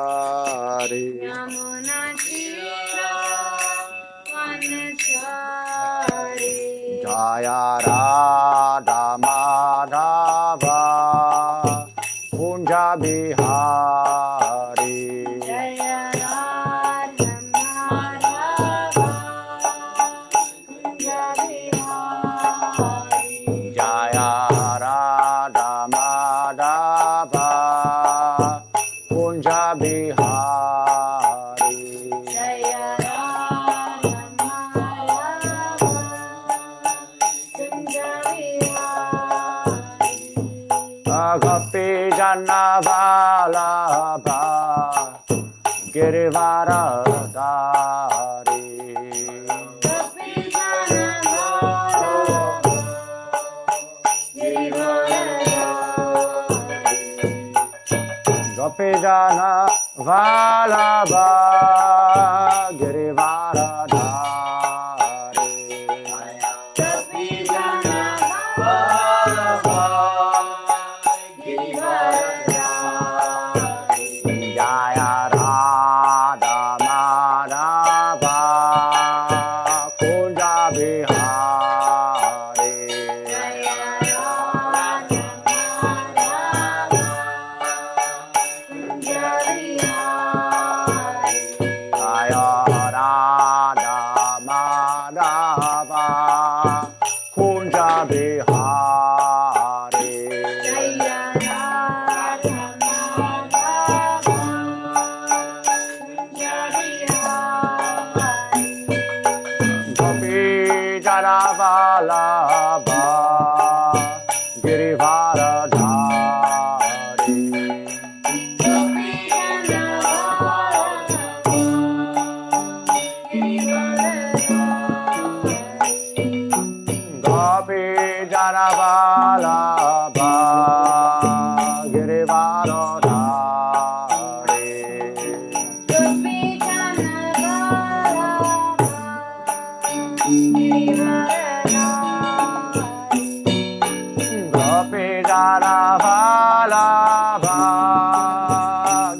Vanachari Yamuna Tira Vanachari Jaya Radha Madhava Kunja Bihari Jaya Radha Madhava Kunja Bihari Jaya Radha Madhava Kunja Bihari Jaya Radha Madhava Kunja Bihari Agapi Jana Vallabha Girivaradari Gopi Jana Vallabha Girivaradari Jaya Radha Madhava Kunja Bihari Jaya Radha Madhava Kunja Bihari Gopi Jana Vallabha Girivaradari Gopi Jana Vallabha Girivaradari Gopi Jana Vallabha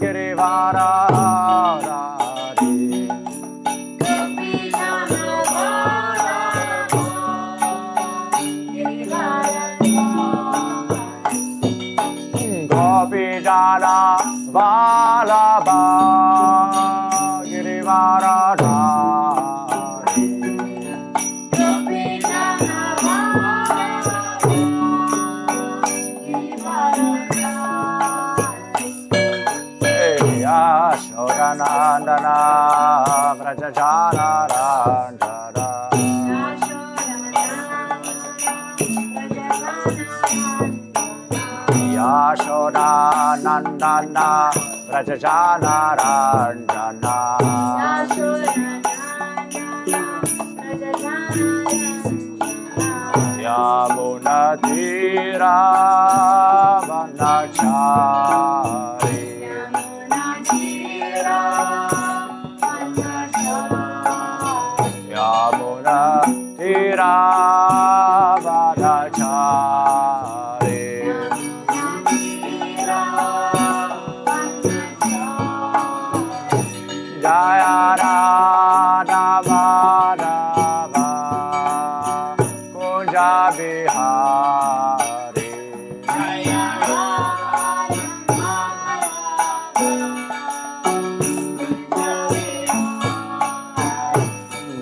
Girivaradari Gopi Jana Vallabha Girivaradari Yashodanandana Vrajajana Randara Yashodanandana Vrajajana Randana Yamuna Tira Vanachari Yamuna Tira Vanachari Jaya Radha Madhava Kunja Bihari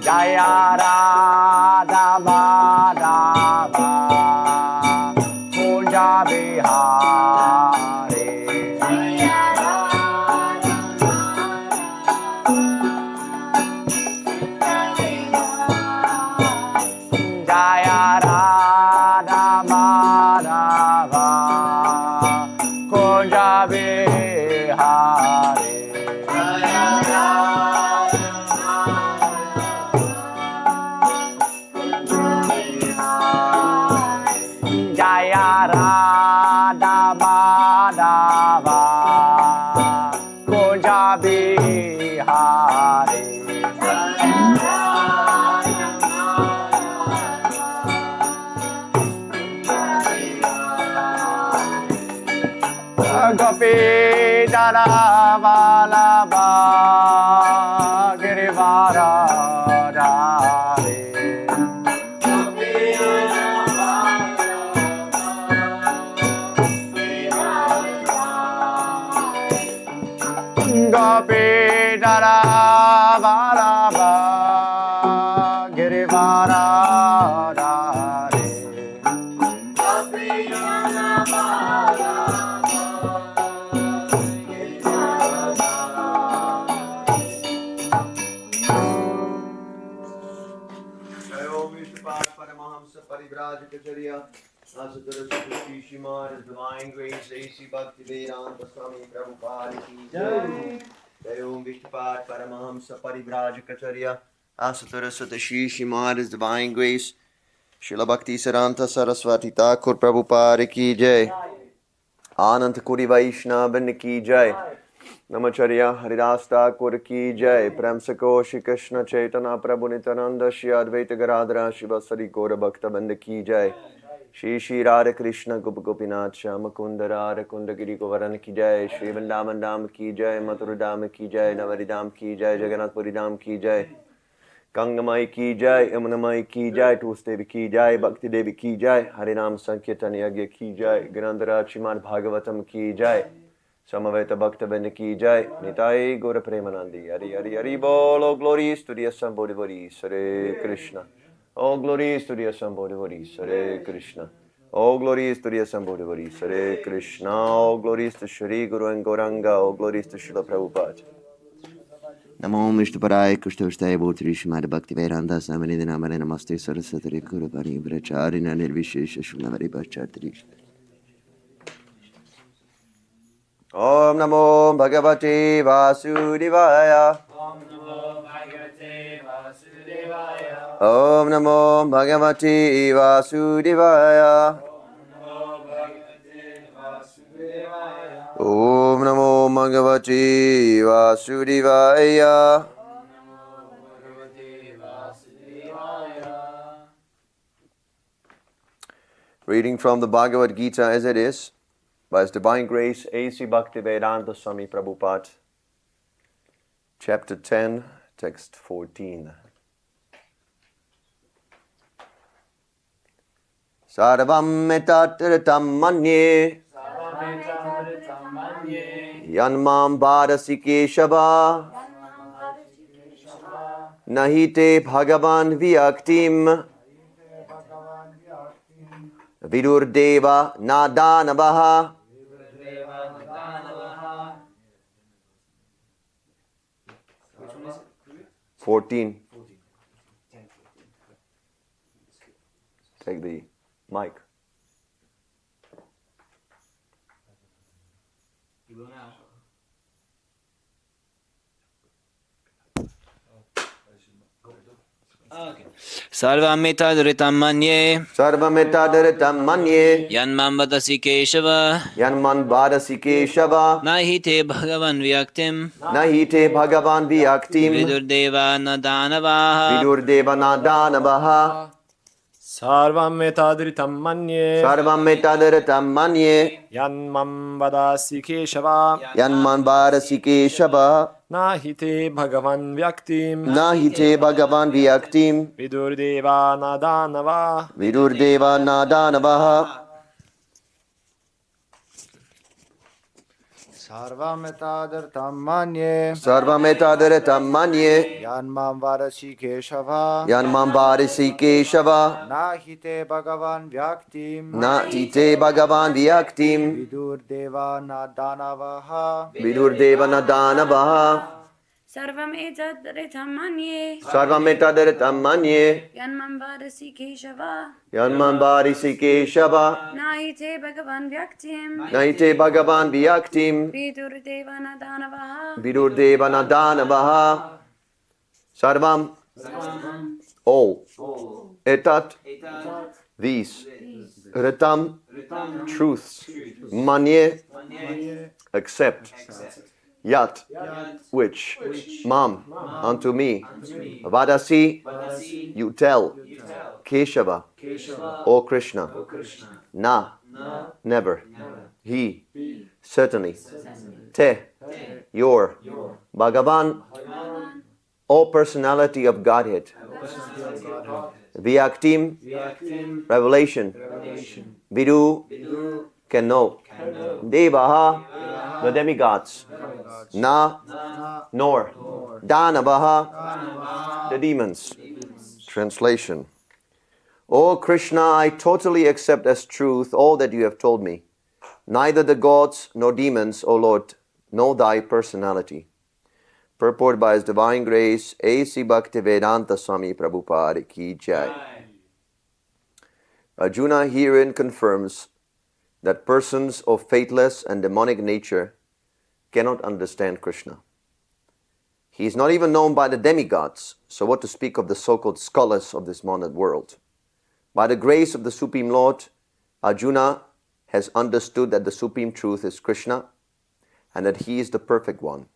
Jaya Radha Madhava Kunja Bihari Jaya Radha Madhava Kunja Bihari Jaya Radha Madhava Kunja Bihari Gopi Jana Vallabha Girivara Dhari Gopi Jana Vallabha Girivara Dhari Parivrajacharya, Asadarasati Shrimad, Divine Grace, A.C. Bhaktivedanta Swami Prabhupada ki jai. Jai Om Vishnupad Paramahamsa Parivrajacharya, Asadarasati Shrimad, Divine Grace, Srila Bhakti Saranta Saraswati Thakur Prabhupada ki jai. Anant Kuri Vaishnavan ki jai. Namacharya Haridas Thakur ki jai. Prem Sako Shri Krishna Chaitanya Prabhu Nityananda Shri Advaita Garadhara Shivasari Gaura Bhakta Banda ki jai. Shri Shri Radha Krishna Gopa Gopinath Shama Kunda Radha Kunda Giri Govaran ki jai. Shri Vrindavan Dham ki jai. Mathura Dham ki jai. Navari Dham ki jai. Jagannath Puri Dham ki jai. Gangamai ki jai. Yamunamai ki jai. Tulsi Devi ki jai. Bhakti Devi ki jai. Harinam Sankirtan Yagya ki jai. Granthara Srimad Bhagavatam ki jai. Samaveta Bhakta Venda ki jai. Nitai Gaura Premanandi. Hari Hari Hari Bol. All glories to the Assambodhivaris. Hare Krishna. All glories to the Assambodhivaris. Hare Krishna. All glories to the Assambodhivaris. Hare Krishna. All glories to Shri Guru and Gauranga. All glories to Srila Prabhupada. Namo Vishnu Paraya Krishna Vishaya Bhutri Srimad Bhakti Vedanta Swami Namane Namaste Saraswati Guru Bani Bracharina Nirvishesha Shunnavari Bhachartri. Om Namo Bhagavate Vasudevaya. Om Namo Bhagavate Vasudevaya. Om Namo Bhagavate Vasudevaya. Om Namo Bhagavate Vasudevaya. Reading from the Bhagavad Gita as it is, by His Divine Grace, A.C. Bhaktivedanta Swami Prabhupada, Chapter 10, Text 14. Sarvam etat manye yanmam bhadasi keshava nahite bhagavan vyaktim vidurdeva nadanavaha. 14. Take the mic. You will now. Okay. Sarvametadritam manye. Sarvametadritam manye. Yanmam vadasi keshava. Yanman vadasi keshava. Nahi te bhagavan vyaktim. Nahi te bhagavan vyaktim. Vidurdeva nadanavaha. Vidurdeva nadanavaha. Sarvam etadritam manye. Sarvam etadritam manye. Yanmam vadasi keshava. Yanman vadasi keshava. Nahite bhagavan vyaktim. Nahite bhagavan vyaktim. Vidurdeva nadanava. Vidurdeva nadanavaha. Sarvametadritam manye. Sarvametadritam manye. Yanmam vadasi keshava. Yanman vadasi keshava. Nahite bhagavan vyaktim. Nahite bhagavan vyaktim. Vidurdeva nadanavaha. Vidurdeva nadanavaha. Sarvam etadritam manye. Sarvam etadritam manye. Yanmam vadasi keshava. Yanman vadasi keshava. Nahite bhagavan vyaktim. Nahite bhagavan vyaktim. Vidurdeva nadanavaha. Vidurdeva nadanavaha. Sarvam. All. Etat. These. Ritam. Truths. Manye. Accept. Yat, which, mam, unto me, vadasi, you tell, Keshava, O Krishna, na, Never. He. Certainly. Te. Your. Bhagavan. O personality of Godhead. Vyaktim. Revelation. Vidu. Can know. Devaha. The demigods. Na. Nor. Danavaha. The demons. Translation. O Krishna, I totally accept as truth all that you have told me. Neither the gods nor demons, O Lord, know thy personality. Purport by His Divine Grace, A.C. Bhaktivedanta Swami Prabhupada Ki Jai. Arjuna herein confirms that persons of faithless and demonic nature cannot understand Krishna. He is not even known by the demigods, so what to speak of the so-called scholars of this modern world. By the grace of the Supreme Lord, Arjuna has understood that the Supreme Truth is Krishna and that He is the perfect one.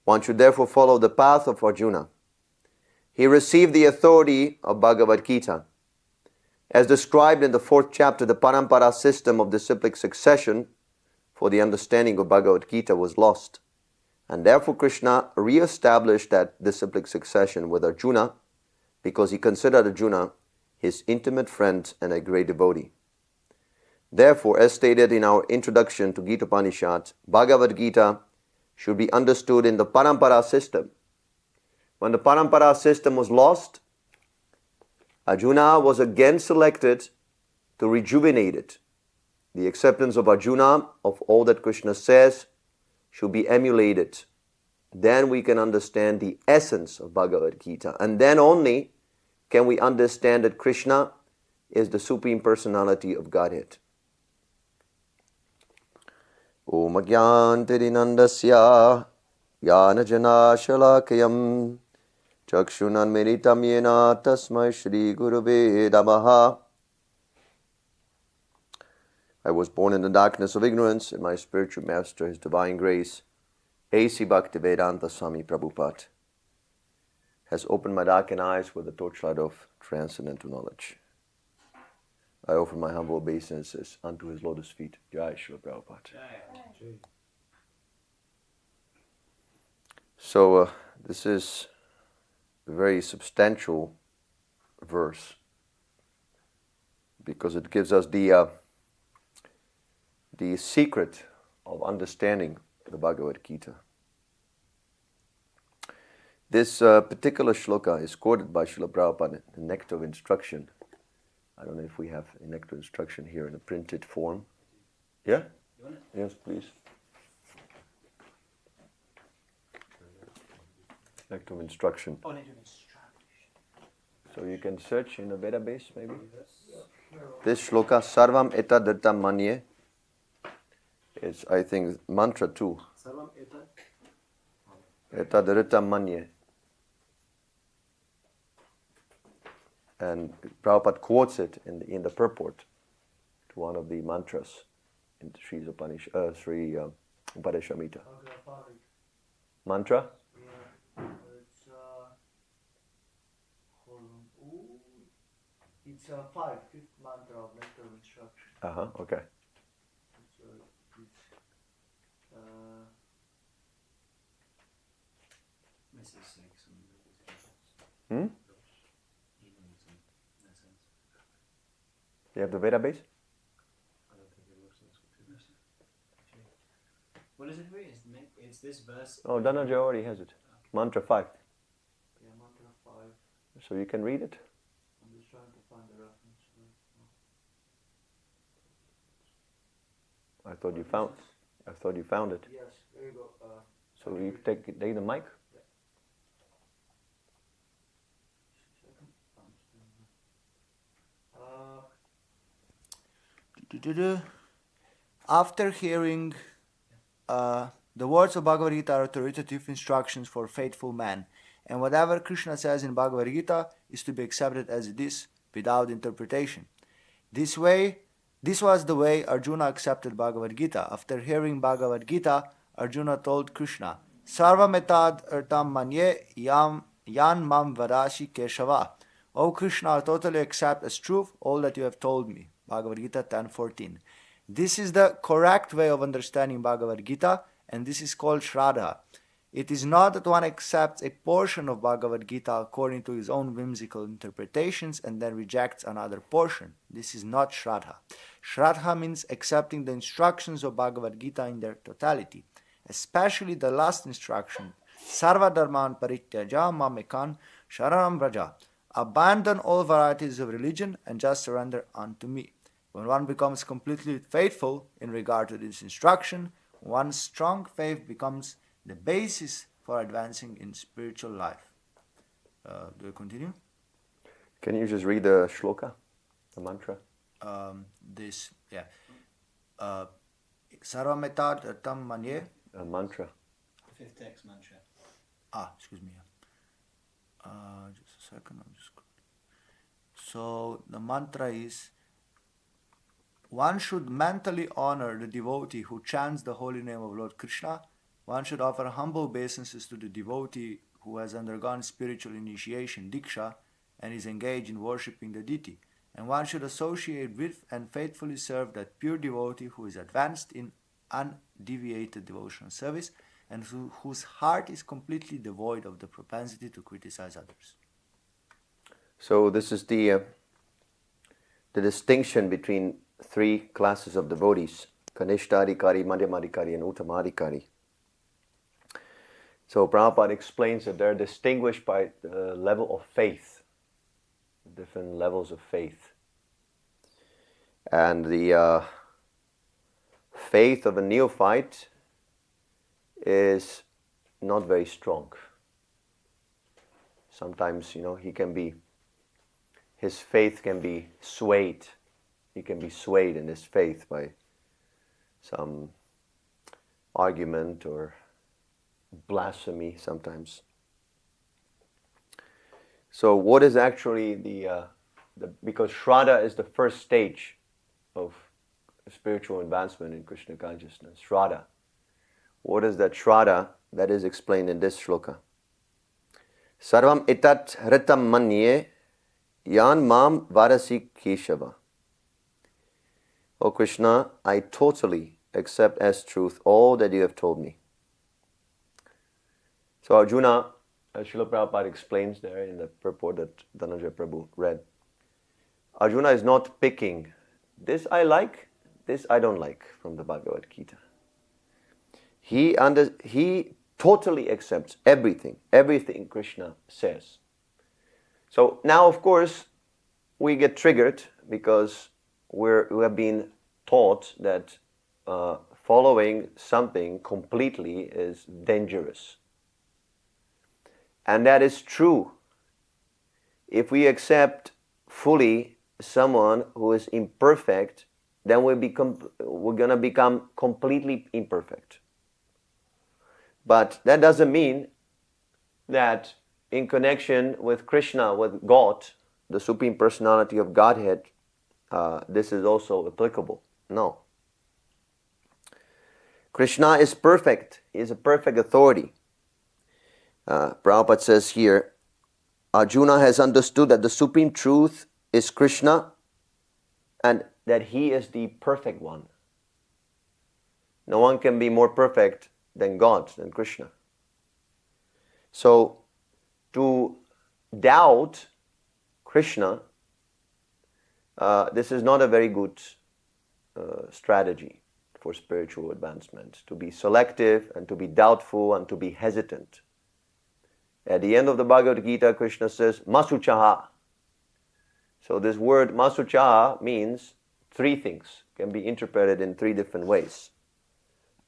One should therefore follow the path of Arjuna. He received the authority of Bhagavad Gita. As described in the 4th chapter, the parampara system of disciplic succession for the understanding of Bhagavad Gita was lost. And therefore Krishna re-established that disciplic succession with Arjuna because he considered Arjuna his intimate friend and a great devotee. Therefore, as stated in our introduction to Gita Upanishad, Bhagavad Gita should be understood in the parampara system. When the parampara system was lost, Arjuna was again selected to rejuvenate it. The acceptance of Arjuna of all that Krishna says should be emulated. Then we can understand the essence of Bhagavad Gita. And then only can we understand that Krishna is the Supreme Personality of Godhead. Om Agyantirinandasya Jnana Shalakayam Chakshunan Meritam Yena Tasmai Shri Gurave Namaha. I was born in the darkness of ignorance, and my spiritual master, His Divine Grace, A.C. Bhaktivedanta Swami Prabhupada, has opened my darkened eyes with the torchlight of transcendental knowledge. I offer my humble obeisances unto His lotus feet. Jai Srila Prabhupada. So this is a very substantial verse because it gives us the secret of understanding the Bhagavad Gita. This particular shloka is quoted by Srila Prabhupada in the Nectar of Instruction. I don't know if we have a Nectar of Instruction here in a printed form. Yeah? Yes, please. Nectar of Instruction. So you can search in the database maybe. This shloka, Sarvam Etadritam Manye, is I think mantra 2. Sarvam Etadritam Manye. And Prabhupada quotes it in the purport to one of the mantras in the Sri Upadeshamrita. Mantra? It's fifth mantra of Nectar of Instruction. Okay. You have the database? What is it for? It's this verse. Oh, Dhananjay already has it. Mantra 5. Yeah, mantra 5. So you can read it. I'm just trying to find the reference. I thought you found it. Yes, there you go. So you take the mic. After hearing the words of Bhagavad Gita are authoritative instructions for faithful man, and whatever Krishna says in Bhagavad Gita is to be accepted as it is, without interpretation. This was the way Arjuna accepted Bhagavad Gita. After hearing Bhagavad Gita, Arjuna told Krishna, Sarvametad artam manye yan mam vadashi keshava. O Krishna, I totally accept as truth all that you have told me. Bhagavad Gita 10:14. This is the correct way of understanding Bhagavad Gita, and this is called Shraddha. It is not that one accepts a portion of Bhagavad Gita according to his own whimsical interpretations and then rejects another portion. This is not Shraddha. Shraddha means accepting the instructions of Bhagavad Gita in their totality, especially the last instruction, Sarva Dharman Parityaja Mamekan Sharanam Vraja. Abandon all varieties of religion and just surrender unto me. When one becomes completely faithful in regard to this instruction, one's strong faith becomes the basis for advancing in spiritual life. Do I continue? Can you just read the shloka, the mantra? Sarvametad tam manye. Mantra. The fifth text mantra. Excuse me. Just a second. So the mantra is, one should mentally honor the devotee who chants the holy name of Lord Krishna. One should offer humble obeisances to the devotee who has undergone spiritual initiation, Diksha, and is engaged in worshipping the deity. And one should associate with and faithfully serve that pure devotee who is advanced in undeviated devotional service and whose heart is completely devoid of the propensity to criticize others. So this is the distinction between three classes of devotees: Kanishta-adhikari, Madhyama-adhikari, and Uttama-adhikari. So Prabhupada explains that they're distinguished by the level of faith, different levels of faith. And the faith of a neophyte is not very strong. Sometimes, his faith can be swayed. He can be swayed in his faith by some argument or blasphemy sometimes. So what is actually because Shraddha is the first stage of spiritual advancement in Krishna consciousness, Shraddha. What is that Shraddha? That is explained in this shloka. Sarvam itat hritam manye yan mam varasi keshava. O Krishna, I totally accept as truth all that you have told me. So Arjuna, as Srila Prabhupada explains there in the purport that Dhananjaya Prabhu read, Arjuna is not picking, this I like, this I don't like from the Bhagavad Gita. He totally accepts everything Krishna says. So now, of course, we get triggered because we have been taught that following something completely is dangerous. And that is true. If we accept fully someone who is imperfect, then we're going to become completely imperfect. But that doesn't mean that in connection with Krishna, with God, the Supreme Personality of Godhead, this is also applicable. No. Krishna is perfect. He is a perfect authority. Prabhupada says here, Arjuna has understood that the Supreme Truth is Krishna and that He is the perfect one. No one can be more perfect than God, than Krishna. So, to doubt Krishna, this is not a very good strategy for spiritual advancement. To be selective and to be doubtful and to be hesitant. At the end of the Bhagavad Gita, Krishna says, Masuchaha. So this word Masuchaha means three things, can be interpreted in three different ways.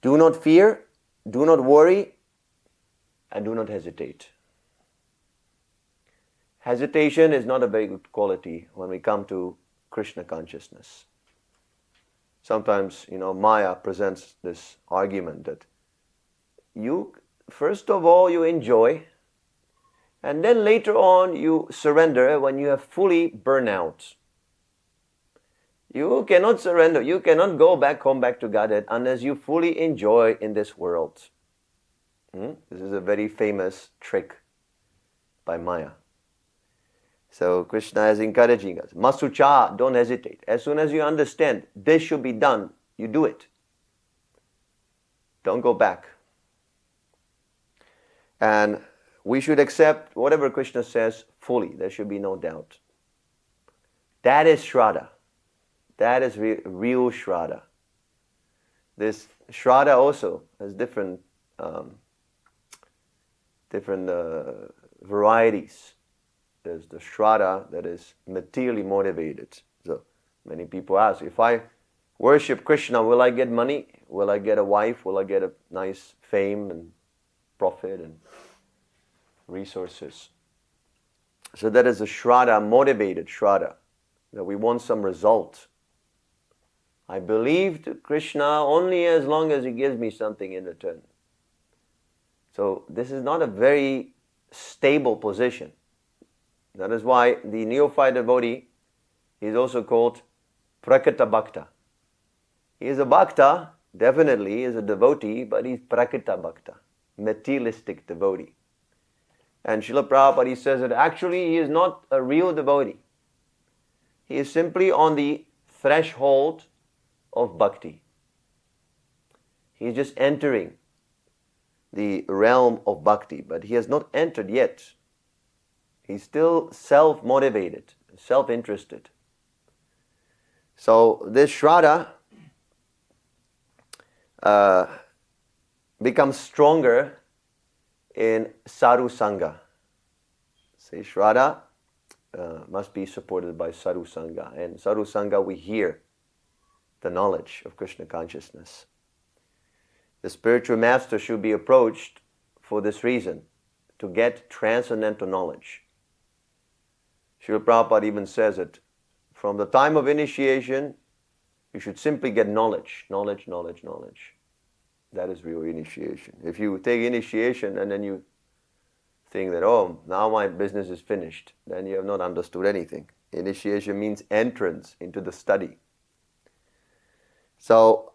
Do not fear, do not worry, and do not hesitate. Hesitation is not a very good quality when we come to Krishna consciousness. Sometimes, Maya presents this argument that first of all, you enjoy, and then later on you surrender when you have fully burned out. You cannot surrender, you cannot go back home, back to Godhead unless you fully enjoy in this world. This is a very famous trick by Maya. So Krishna is encouraging us. Masucha, don't hesitate. As soon as you understand this should be done, you do it. Don't go back. And we should accept whatever Krishna says fully. There should be no doubt. That is Shraddha. That is real Shraddha. This Shraddha also has different varieties. There's the Shraddha that is materially motivated. So many people ask, if I worship Krishna, will I get money? Will I get a wife? Will I get a nice fame and profit and resources? So that is a Shraddha, motivated Shraddha, that we want some result. I believe to Krishna only as long as he gives me something in return. So this is not a very stable position. That is why the neophyte devotee is also called Prakita Bhakta. He is a Bhakta, definitely, he is a devotee, but he's Prakita Bhakta, materialistic devotee. And Srila Prabhupada says that actually he is not a real devotee. He is simply on the threshold of bhakti. He is just entering the realm of bhakti, but he has not entered yet. He's still self-motivated, self-interested. So this Shraddha becomes stronger in Sadhu Sangha. Say Shraddha must be supported by Sadhu Sangha. And Sadhu Sangha, we hear the knowledge of Krishna consciousness. The spiritual master should be approached for this reason, to get transcendental knowledge. Srila Prabhupada even says it, from the time of initiation, you should simply get knowledge, knowledge, knowledge, knowledge. That is real initiation. If you take initiation and then you think that, oh, now my business is finished, then you have not understood anything. Initiation means entrance into the study. So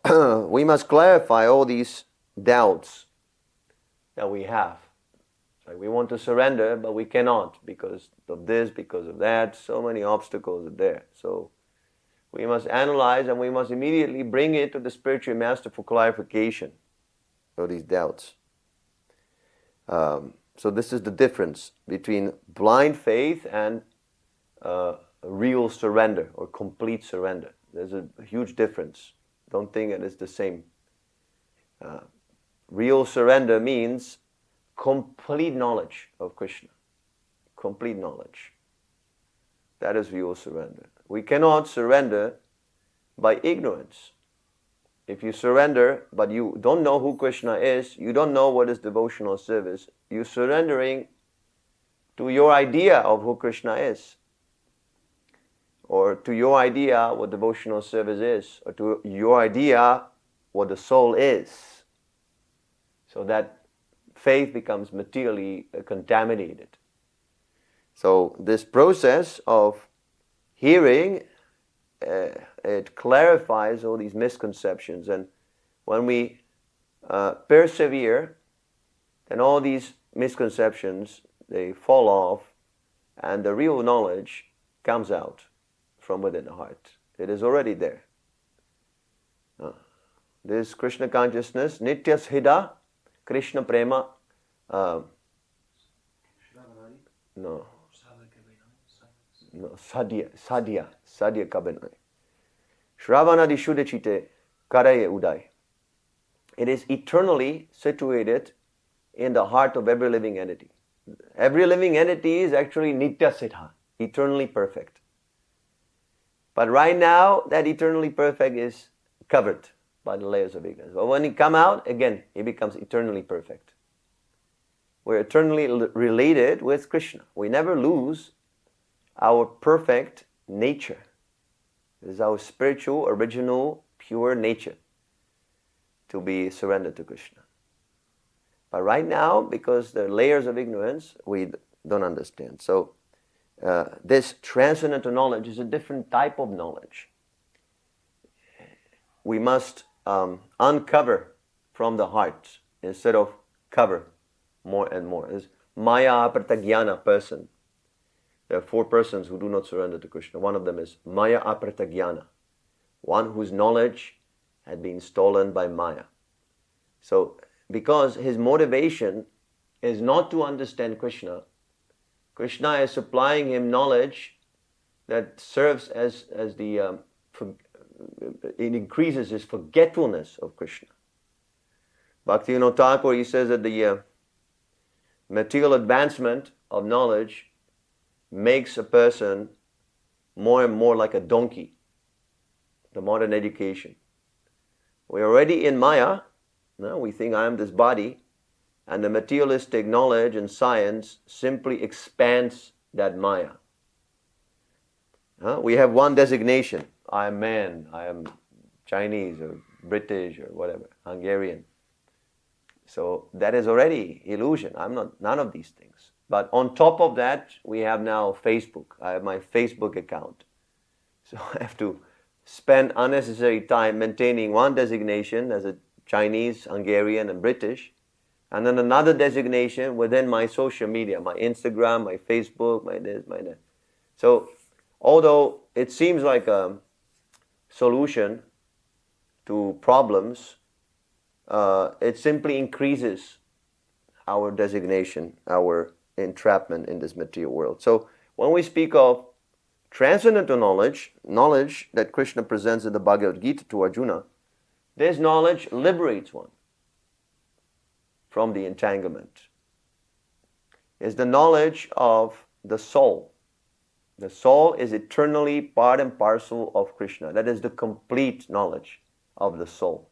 we must clarify all these doubts that we have. Like we want to surrender, but we cannot because of this, because of that. So many obstacles are there. So we must analyze and we must immediately bring it to the spiritual master for clarification of these doubts. So this is the difference between blind faith and real surrender or complete surrender. There's a huge difference. Don't think it is the same. Real surrender means complete knowledge of Krishna. Complete knowledge. That is real surrender. We cannot surrender by ignorance. If you surrender, but you don't know who Krishna is, you don't know what is devotional service, you're surrendering to your idea of who Krishna is, or to your idea what devotional service is, or to your idea what the soul is. So that faith becomes materially contaminated. So this process of hearing, it clarifies all these misconceptions, and when we persevere, then all these misconceptions, they fall off, and the real knowledge comes out from within the heart. It is already there. This Krishna consciousness, Nitya Sthida, Krishna Prema, Sadhya Kabinai. Shravanadi Shuddhachite Karaye Udai. It is eternally situated in the heart of every living entity. Every living entity is actually Nitya Siddha, eternally perfect. But right now, that eternally perfect is covered by the layers of ignorance. But when it comes out, again, it becomes eternally perfect. We're eternally related with Krishna. We never lose our perfect nature. This is our spiritual, original, pure nature to be surrendered to Krishna. But right now, because the layers of ignorance, we don't understand. So this transcendental knowledge is a different type of knowledge. We must uncover from the heart instead of cover more and more. This Maya Pratagyana person There are 4 persons who do not surrender to Krishna. One of them is Maya Apratagyana, one whose knowledge had been stolen by Maya. So, because his motivation is not to understand Krishna, Krishna is supplying him knowledge that serves as the, it increases his forgetfulness of Krishna. Bhaktivinoda Thakur, he says that the material advancement of knowledge makes a person more and more like a donkey. The modern education. We're already in Maya. No, we think I am this body, and the materialistic knowledge and science simply expands that Maya. We have one designation. I am man, I am Chinese or British or whatever, Hungarian. So that is already illusion. I'm not none of these things. But on top of that, we have now Facebook. I have my Facebook account. So I have to spend unnecessary time maintaining one designation as a Chinese, Hungarian, and British, and then another designation within my social media, my Instagram, my Facebook, my this, my that. So, although it seems like a solution to problems, it simply increases our designation, our entrapment in this material world. So, when we speak of transcendental knowledge, knowledge that Krishna presents in the Bhagavad Gita to Arjuna, this knowledge liberates one from the entanglement. It's the knowledge of the soul. The soul is eternally part and parcel of Krishna. That is the complete knowledge of the soul.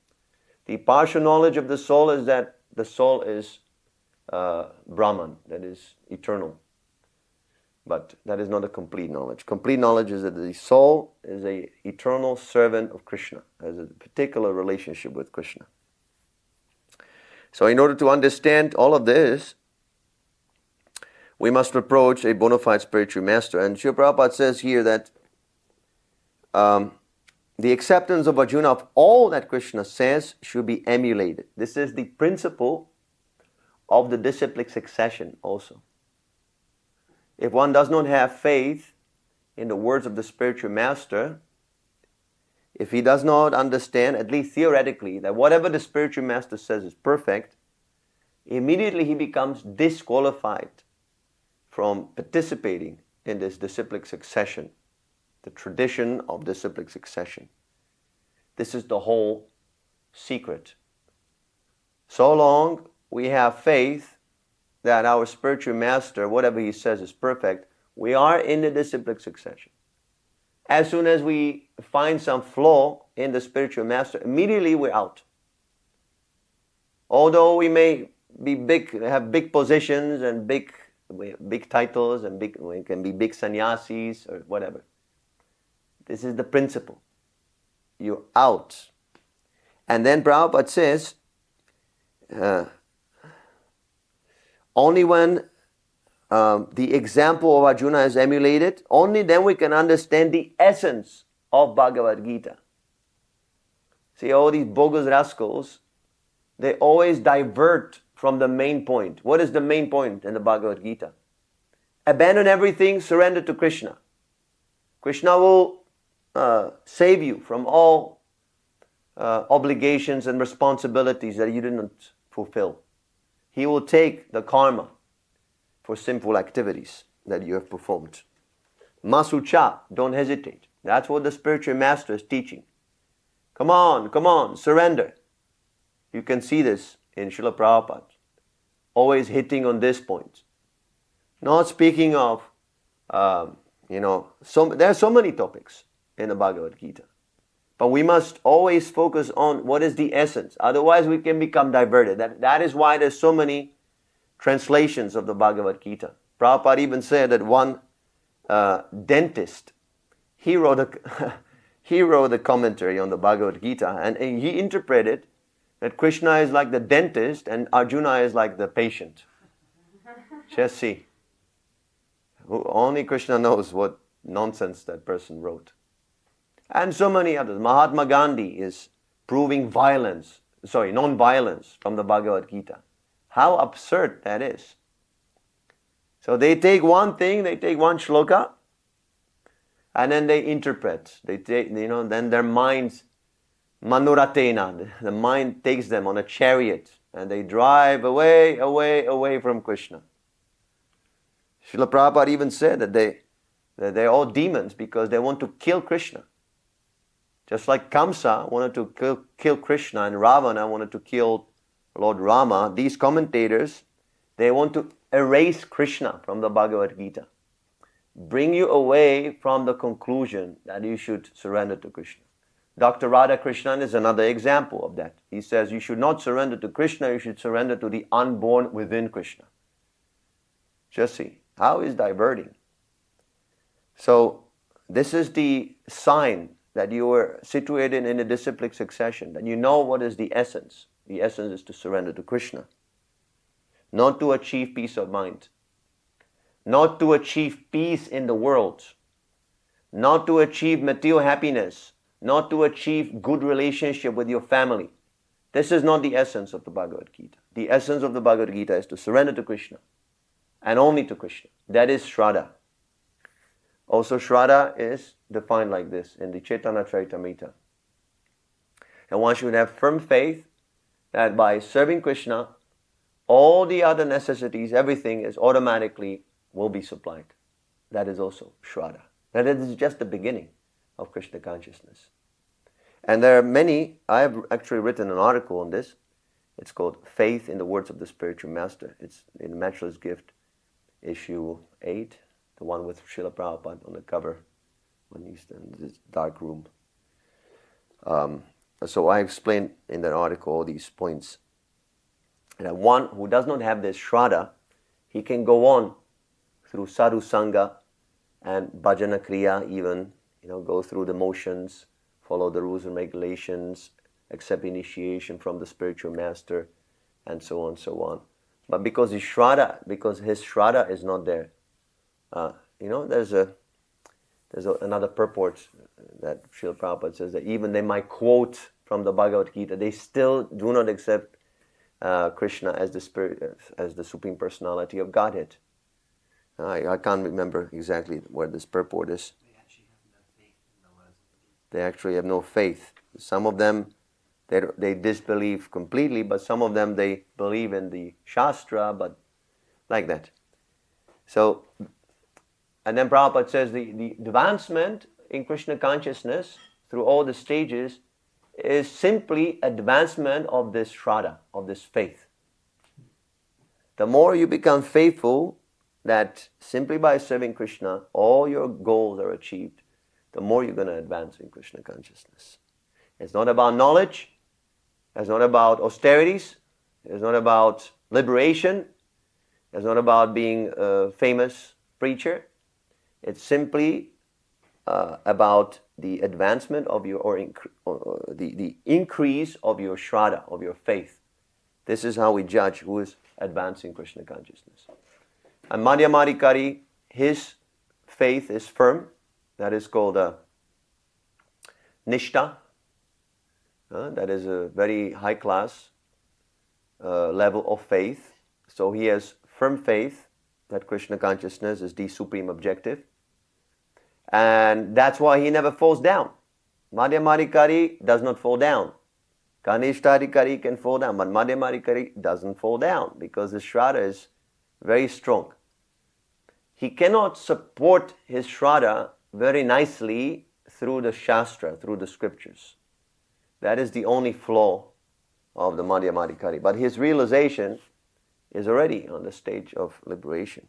The partial knowledge of the soul is that the soul is Brahman, that is eternal. But that is not a complete knowledge. Complete knowledge is that the soul is an eternal servant of Krishna, has a particular relationship with Krishna. So in order to understand all of this, we must approach a bona fide spiritual master. And Srila Prabhupada says here that the acceptance of Arjuna of all that Krishna says should be emulated. This is the principle of the disciplic succession also. If one does not have faith in the words of the spiritual master, if he does not understand, at least theoretically, that whatever the spiritual master says is perfect, immediately he becomes disqualified from participating in this disciplic succession, the tradition of disciplic succession. This is the whole secret. So long we have faith that our spiritual master, whatever he says is perfect, we are in the disciplic succession. As soon as we find some flaw in the spiritual master, immediately we're out. Although we may be big, have big positions and big titles, and we can be big sannyasis or whatever. This is the principle. You're out. And then Prabhupada says, only when the example of Arjuna is emulated, only then we can understand the essence of Bhagavad Gita. See, all these bogus rascals, they always divert from the main point. What is the main point in the Bhagavad Gita? Abandon everything, surrender to Krishna. Krishna will save you from all obligations and responsibilities that you didn't fulfill. He will take the karma for sinful activities that you have performed. Masucha, don't hesitate. That's what the spiritual master is teaching. Come on, surrender. You can see this in Srila Prabhupada, always hitting on this point. Not speaking of, there are so many topics in the Bhagavad Gita. But we must always focus on what is the essence. Otherwise we can become diverted. That is why there's so many translations of the Bhagavad Gita. Prabhupada even said that one dentist, he wrote a commentary on the Bhagavad Gita, and he interpreted that Krishna is like the dentist and Arjuna is like the patient. Just see. Only Krishna knows what nonsense that person wrote. And so many others. Mahatma Gandhi is proving non-violence from the Bhagavad Gita. How absurd that is. So they take one thing, they take one shloka, and then they interpret. They take, then their minds, manuratena, the mind takes them on a chariot, and they drive away, away, away from Krishna. Srila Prabhupada even said that they're all demons because they want to kill Krishna. Just like Kamsa wanted to kill Krishna and Ravana wanted to kill Lord Rama, these commentators, they want to erase Krishna from the Bhagavad Gita. Bring you away from the conclusion that you should surrender to Krishna. Dr. Radhakrishnan is another example of that. He says you should not surrender to Krishna, you should surrender to the unborn within Krishna. Just see, how is diverting? So, this is the sign that you are situated in a disciplic succession, that you know what is the essence. The essence is to surrender to Krishna. Not to achieve peace of mind. Not to achieve peace in the world. Not to achieve material happiness. Not to achieve good relationship with your family. This is not the essence of the Bhagavad Gita. The essence of the Bhagavad Gita is to surrender to Krishna. And only to Krishna. That is Shraddha. Also Shraddha is defined like this in the Chaitanya Charitamrita. And one should have firm faith that by serving Krishna, all the other necessities, everything is automatically will be supplied. That is also Shraddha. That is just the beginning of Krishna consciousness. And there are many, I have actually written an article on this. It's called Faith in the Words of the Spiritual Master. It's in Matchless Gift, issue 8, the one with Srila Prabhupada on the cover when he's in this dark room. So I explained in that article all these points. And one who does not have this Shraddha, he can go on through sadhu sangha and bhajana kriya even, go through the motions, follow the rules and regulations, accept initiation from the spiritual master, and so on, so on. But because his Shraddha is not there, there's another purport that Srila Prabhupada says that even they might quote from the Bhagavad Gita, they still do not accept Krishna as the spirit, as the Supreme Personality of Godhead. I can't remember exactly where this purport is. They actually have no faith. Some of them, they disbelieve completely, but some of them, they believe in the Shastra, but like that. So, and then Prabhupada says the advancement in Krishna consciousness through all the stages is simply advancement of this Shraddha, of this faith. The more you become faithful that simply by serving Krishna, all your goals are achieved, the more you're going to advance in Krishna consciousness. It's not about knowledge. It's not about austerities. It's not about liberation. It's not about being a famous preacher. It's simply about the advancement of your, the increase of your Shraddha, of your faith. This is how we judge who is advancing Krishna consciousness. And Madhyamadikari, his faith is firm. That is called Nishta. That is a very high class level of faith. So he has firm faith that Krishna consciousness is the supreme objective. And that's why he never falls down. Madhyamadikari does not fall down. Kanishtadikari can fall down, but Madhyamadikari doesn't fall down because his Shraddha is very strong. He cannot support his Shraddha very nicely through the Shastra, through the scriptures. That is the only flaw of the Madhyamadikari. But his realization is already on the stage of liberation.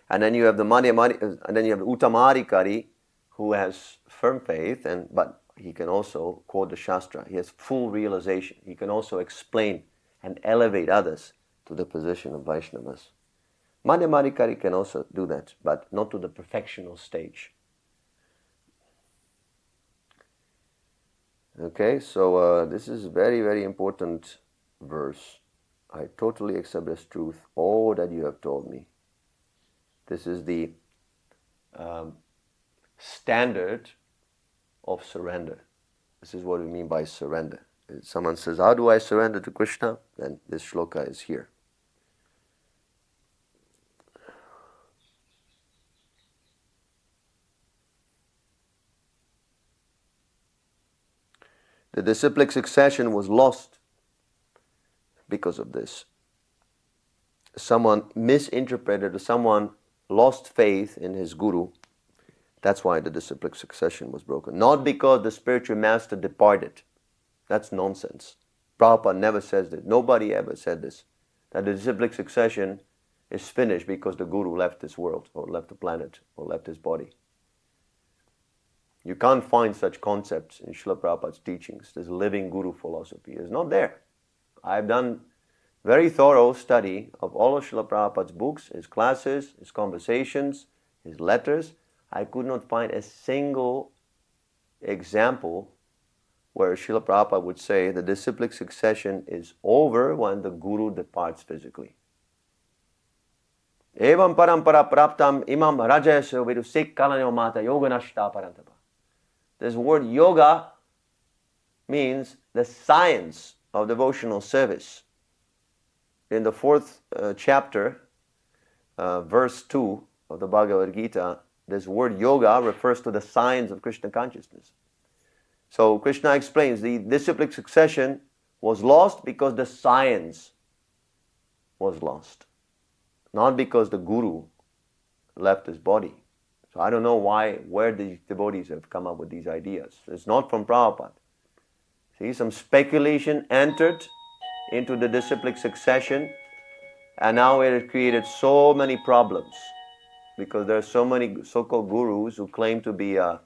And then you have the Uttamadikari who has firm faith, but he can also quote the Shastra. He has full realization. He can also explain and elevate others to the position of Vaishnavas. Madhyamadikari can also do that, but not to the perfectional stage. Okay, so this is a very, very important verse. I totally accept as truth all that you have told me. This is the standard of surrender. This is what we mean by surrender. If someone says, how do I surrender to Krishna? Then this shloka is here. The disciplic succession was lost because of this. Someone misinterpreted, or someone lost faith in his guru. That's why the disciplic succession was broken. Not because the spiritual master departed. That's nonsense. Prabhupada never says this. Nobody ever said this. That the disciplic succession is finished because the guru left this world, or left the planet, or left his body. You can't find such concepts in Srila Prabhupada's teachings. This living guru philosophy is not there. I've done very thorough study of all of Srila Prabhupada's books, his classes, his conversations, his letters. I could not find a single example where Srila Prabhupada would say the disciplic succession is over when the guru departs physically. Evam parampara praptam imam rajayasya virusik kalanyo mata yoganashta parantapa. This word yoga means the science of devotional service. In the 4th chapter, verse 2 of the Bhagavad Gita, this word yoga refers to the science of Krishna consciousness. So Krishna explains the disciplic succession was lost because the science was lost, not because the guru left his body. So I don't know where these devotees have come up with these ideas. It's not from Prabhupada. See, some speculation entered into the disciplic succession, and now it has created so many problems because there are so many so-called gurus who claim to be the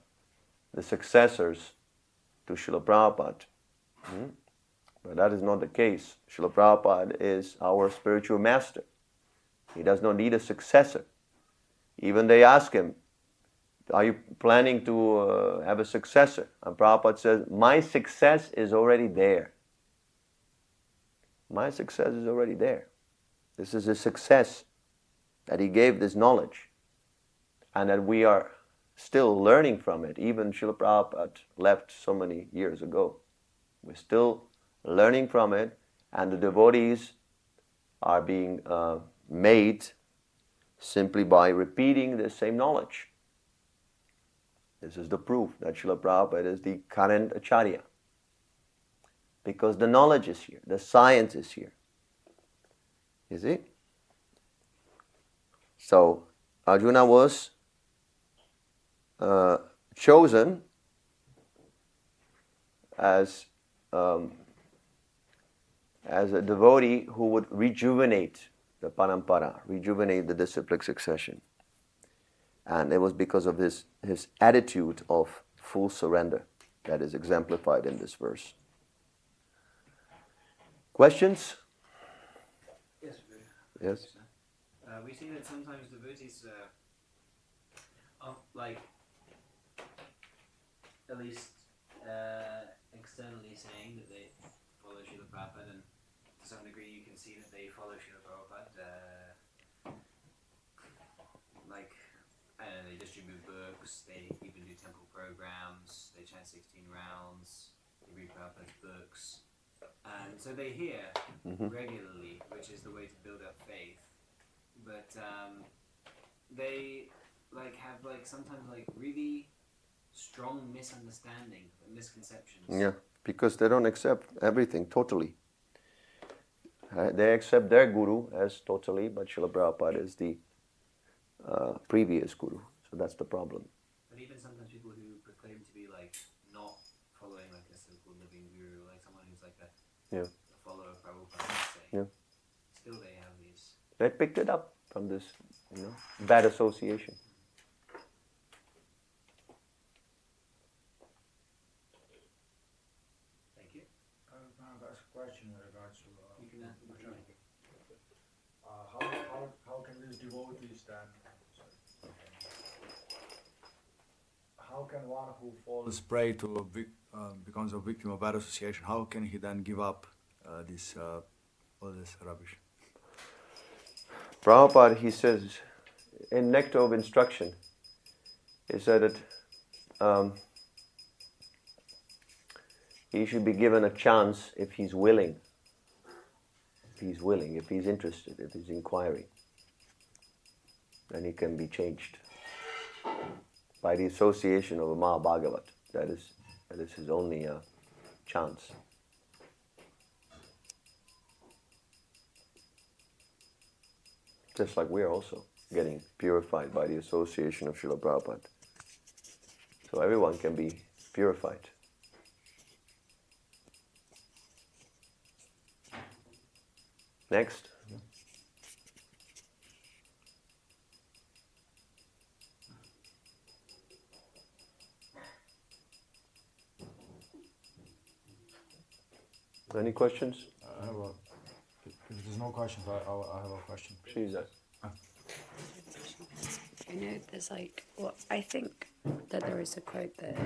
successors to Srila Prabhupada. But that is not the case. Srila Prabhupada is our spiritual master. He does not need a successor. Even they ask him, are you planning to have a successor? And Prabhupada says, my success is already there. My success is already there. This is a success that he gave this knowledge, and that we are still learning from it. Even Srila Prabhupada left so many years ago. We're still learning from it, and the devotees are being made simply by repeating the same knowledge. This is the proof that Srila Prabhupada is the current Acharya. Because the knowledge is here, the science is here. You see? So, Arjuna was chosen as a devotee who would rejuvenate the parampara, rejuvenate the disciplic succession. And it was because of his attitude of full surrender that is exemplified in this verse. Questions? Yes, Yes. we see that sometimes devotees are like, at least externally saying that they follow Srila Prabhupada, and to some degree you can see that they follow Srila Prabhupada. Like, I don't know, they distribute books, they even do temple programs, they chant 16 rounds, they read Prabhupada's books. And so they hear regularly, which is the way to build up faith. But they have sometimes really strong misunderstanding, misconceptions. Yeah, because they don't accept everything totally. They accept their guru as totally, but Srila Prabhupada is the previous guru. So that's the problem. But even sometimes people who proclaim to be not following a so-called living guru, like someone who's a follower of Prabhupada, let's say, still they have these. They picked it up from this, bad association. Thank you. I've asked a question in regards to You can how can these devotees then? How can one who falls prey to becomes a victim of bad association? How can he then give up all this rubbish? Prabhupada, he says, in Nectar of Instruction, he said that he should be given a chance if he's willing. If he's willing, if he's interested, if he's inquiring, then he can be changed by the association of a Mahabhagavat. That is his only chants. Just like we are also getting purified by the association of Srila Prabhupada. So everyone can be purified. Next. Any questions? I have if there's no questions, I have a question. She's I know there's like, well, I think that there is a quote that,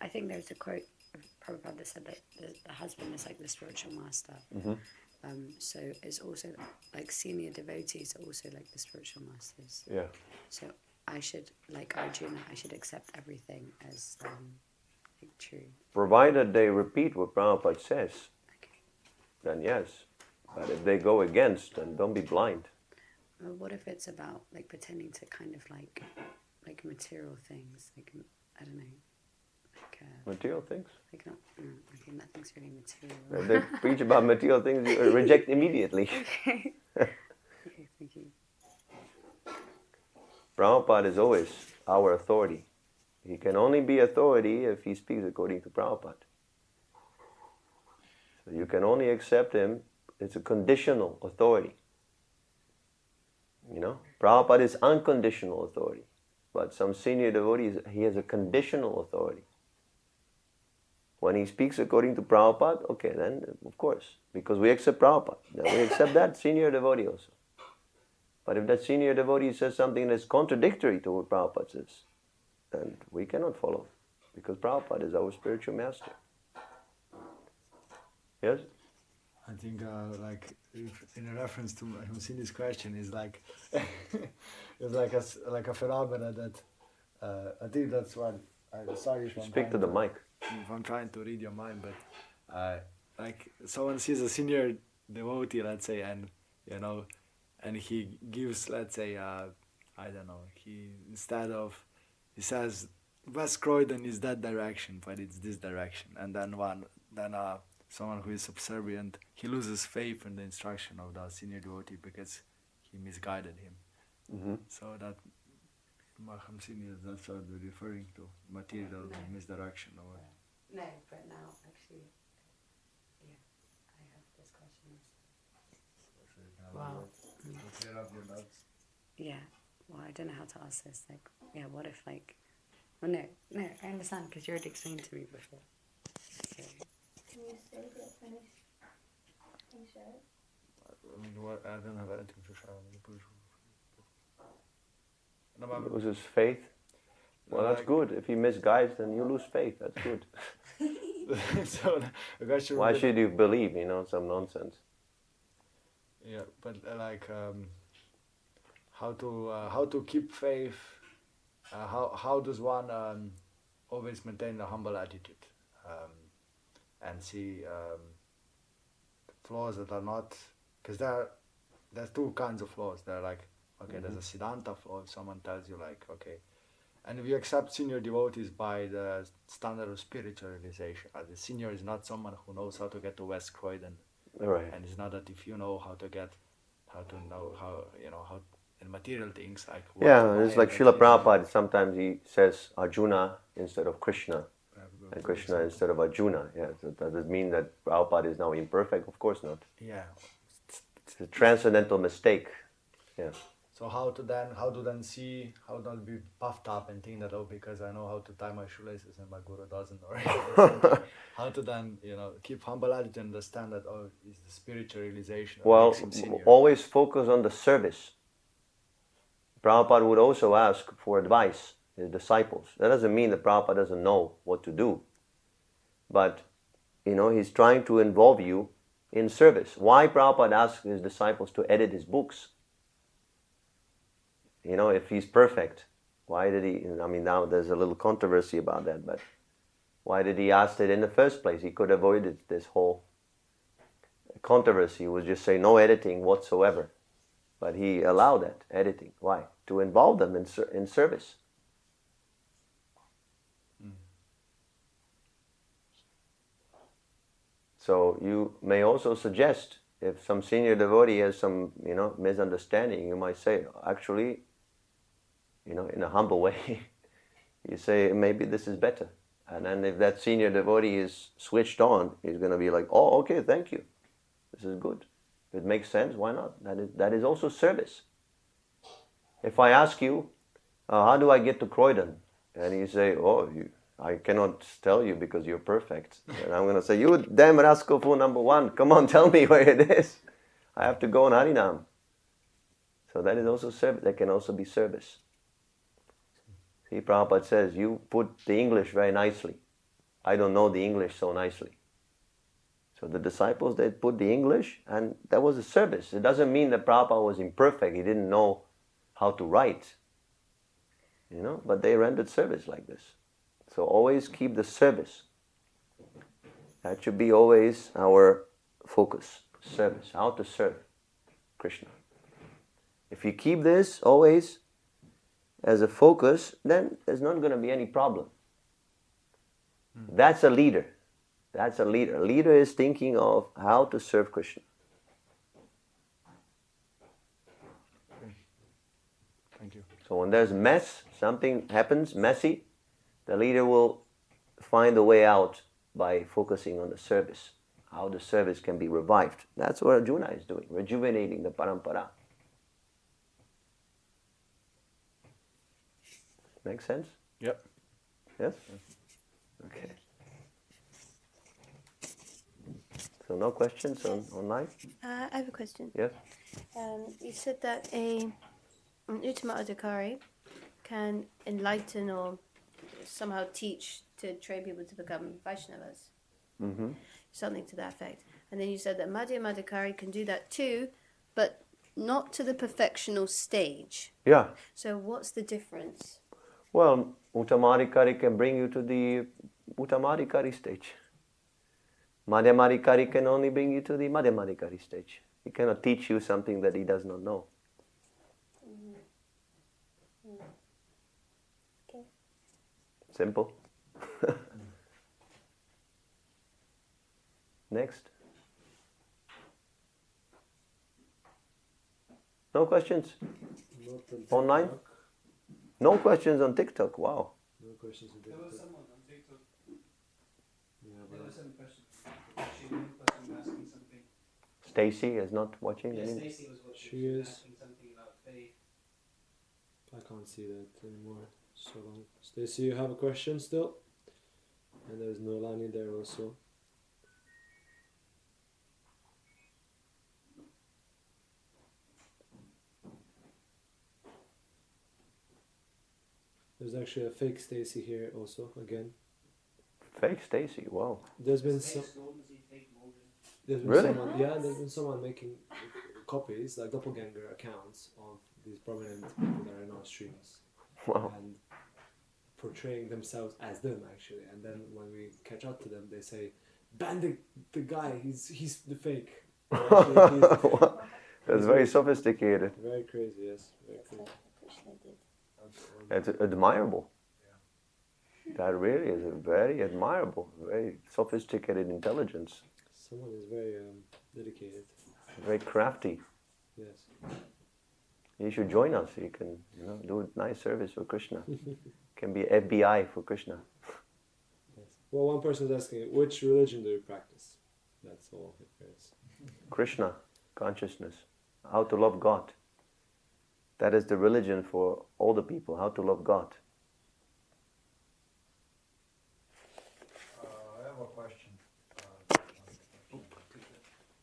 I think there's a quote of Prabhupada that said that the husband is like the spiritual master. So it's also like senior devotees are also like the spiritual masters. Yeah. So I should, like Arjuna, I should accept everything as like true. Provided they repeat what Prabhupada says, Okay. then yes. But if they go against, then don't be blind. Well, what if it's about like pretending to kind of like material things, like I don't know, like Material things. like not, okay, nothing's really material. If they preach about material things, you reject immediately. Okay. Okay, thank you. Prabhupada is always our authority. He can only be authority if he speaks according to Prabhupada. So you can only accept him. It's a conditional authority. You know, Prabhupada is unconditional authority. But some senior devotees, he has a conditional authority. When he speaks according to Prabhupada, okay, then of course, because we accept Prabhupada, then we accept that senior devotee also. But if that senior devotee says something that's contradictory to what Prabhupada says, then we cannot follow, because Prabhupada is our spiritual master. Yes? I think, like, if in a reference to him seeing this question, is like, it's like a phenomena that I think that's what I sorry if I'm Speak to trying the mic. If I'm trying to read your mind, but like someone sees a senior devotee, let's say, and you know, and he gives, let's say, I don't know, he says West Croydon is that direction, but it's this direction, and then someone who is subservient, he loses faith in the instruction of the senior devotee because he misguided him. So that Maham Senior, that's what we're referring to, material misdirection. Or No, but now actually, yeah, I have this question. Wow. clear up your doubts. Yeah. Well, I don't know how to ask this. Like, yeah, what if like, well, no, I understand because you already explained to me before. So, Can you say it finished? Can you share it? I mean, what, I don't have anything to share. Loses faith. Well, that's Like- good. If he misguides, then you lose faith. That's good. So the question. Why should you believe, some nonsense? Yeah, but like how to keep faith? How does one always maintain a humble attitude and see flaws that are not, because there's two kinds of flaws. They're like, okay, there's a Siddhanta flaw. If someone tells you like, okay, and if you accept senior devotees by the standard of spiritual realization, the senior is not someone who knows how to get to West Croydon. Right. And it's not that if you know how in material things like Yeah, it's like Srila Prabhupada. Sometimes he says Arjuna instead of Krishna, and Krishna instead of Arjuna. Yeah, so does it mean that Prabhupada is now imperfect? Of course not. Yeah. It's a transcendental mistake. Yeah. So how to then see, how not be puffed up and think that, oh, because I know how to tie my shoelaces and my guru doesn't, or how to then keep humble attitude and understand that, oh, it's the spiritual realization that Well, makes him senior. always focus on the service. Prabhupada would also ask for advice, his disciples. That doesn't mean that Prabhupada doesn't know what to do. But, he's trying to involve you in service. Why Prabhupada asks his disciples to edit his books? If he's perfect, why did he, now there's a little controversy about that, but why did he ask it in the first place? He could have avoided this whole controversy. He would just say no editing whatsoever. But he allowed that editing. Why? To involve them in service. So you may also suggest, if some senior devotee has some, misunderstanding, you might say, actually, in a humble way, you say, maybe this is better. And then if that senior devotee is switched on, he's going to be like, oh, okay, thank you. This is good. If it makes sense, why not? That is also service. If I ask you, how do I get to Croydon? And you say, I cannot tell you because you're perfect. And I'm going to say, you damn rascal fool number one, come on, tell me where it is. I have to go on Harinam. So that is also service. That can also be service. See, Prabhupada says, you put the English very nicely. I don't know the English so nicely. So the disciples, they put the English, and that was a service. It doesn't mean that Prabhupada was imperfect. He didn't know how to write. But they rendered service like this. So always keep the service. That should be always our focus. Service. How to serve Krishna. If you keep this always as a focus, then there's not going to be any problem. That's a leader. That's a leader. A leader is thinking of how to serve Krishna. Thank you. So when there's mess, something happens messy, the leader will find a way out by focusing on the service. How the service can be revived. That's what Arjuna is doing, rejuvenating the parampara. Make sense? Yep. Yes? Okay. So no questions online? I have a question. Yes? You said that an Uttama Adhikari can enlighten or somehow teach to train people to become Vaishnavas. Mm-hmm. Something to that effect. And then you said that Madhyama Adhikari can do that too, but not to the perfectional stage. Yeah. So what's the difference? Well, Uttamadhikari can bring you to the Uttamadhikari stage. Madhyamadhikari can only bring you to the Madhyamadhikari stage. He cannot teach you something that he does not know. Okay. Simple. Next. No questions? Online? No questions on TikTok. Wow. No questions on There was TikTok. someone on TikTok. Yeah, There but was some question. Actually, one person asking something. Stacy is not watching. Yes, any- Stacey was watching. She was is. asking something about faith. I can't see that anymore. So long. Stacy, you have a question still? And there's Nolani there also. There's actually a fake Stacy here also again. Fake Stacy. Wow. There's been Fake some. Gordon, is he fake Morgan? There's been Really? someone, yeah, there's been someone making copies, like doppelganger accounts of these prominent people that are in our streams, Wow. and portraying themselves as them actually. And then when we catch up to them, they say, "Ban the guy. He's the fake." Actually, That's very sophisticated. very crazy. Yes, very That's crazy. like Krishna did. It's admirable. That really is a very admirable, very sophisticated intelligence. Someone is very dedicated. Very crafty. Yes. You should join us. You can, do a nice service for Krishna. Can be FBI for Krishna. Yes. Well, one person is asking, which religion do you practice? That's all it is. Krishna consciousness. How to love God. That is the religion for all the people. How to love God. I have a question.